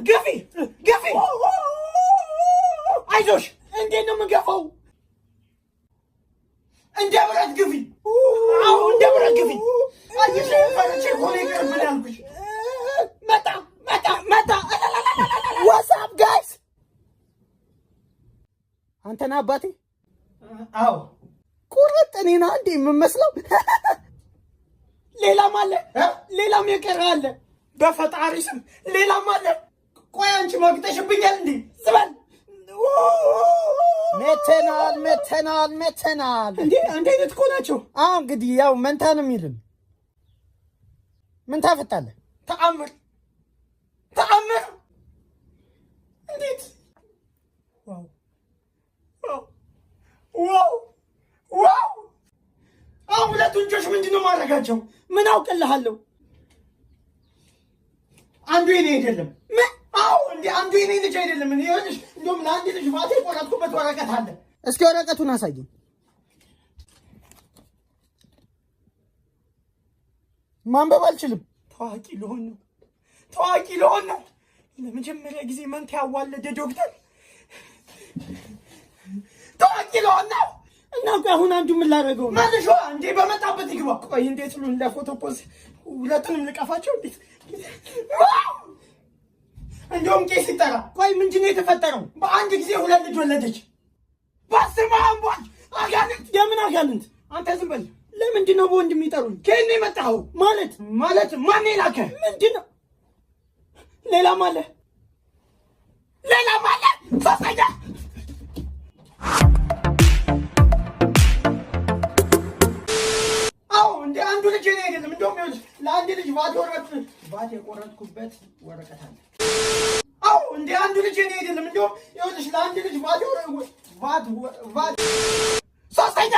ግፊ አይዞሽ እንዴት ነው የምገፋው እንደ ብረት ግፊ አዎ እንደ ብረት ግፊ አይሽ ፈረቼ ኮሌ ምን ያልኩሽ መጣ What's up guys አንተና አባቴ አዎ ቁርጥ እኔና እንዴ የምመስለው ሌላም አለ ሌላም የቀረ አለ በፈጣሪ ስም ሌላም አለ ቆይ አንቺ ማግጠሽብኛል እንዴ ዝም መተናል እንዴ አንተ አይነት እኮ ናቸው እንግዲህ ያው መንታ ነው የሚልን ምን ታፈጣለህ ተአምር እንዴት ዋው ሁለቱን ልጆች ምንድነው ማድረጋቸው ምን አውቅልሃለሁ አንዱ የኔ አይደለም እንዴ አንዱ የኔ ልጅ አይደለም እኔ ይኸውልሽ እንደውም ለአንድ ልጅ ባቴ ቆረጥኩበት ወረቀት አለ እስኪ ወረቀቱን አሳየኝ ማንበብ አልችልም ታዋቂ ልሆን ነው ለመጀመሪያ ጊዜ መንታ ያዋለደ ዶክተር ታዋቂ ልሆን ነው እና አሁን አንዱ ምን ላደርገው መልሾ እንዴ በመጣበት ይግባ ቆይ እንዴት ነው ለፎቶ ፖዝ ሁለቱንም ልቀፋቸው እንዴት እንደውም ቄስ ይጠራ ቆይ ምንድነው የተፈጠረው በአንድ ጊዜ ሁለት ልጅ ወለደች በስመ አብ አጋንንት የምን አጋንንት አንተ ዝም በል ለምንድን ነው በወንድ የሚጠሩኝ ከእኔ የመጣኸው ማለት ማን ይላከ ምንድነው ሌላም አለ ሶስተኛ እንደ አንዱ ልጅ እኔ አይደለም እንደውም ይኸውልሽ ለአንድ ልጅ ባት የቆረጥኩበት ወረቀት አለ እንደ አንዱ ልጅ እኔ አይደለም እንደውም ይኸውልሽ ለአንድ ልጅ ሶስተኛ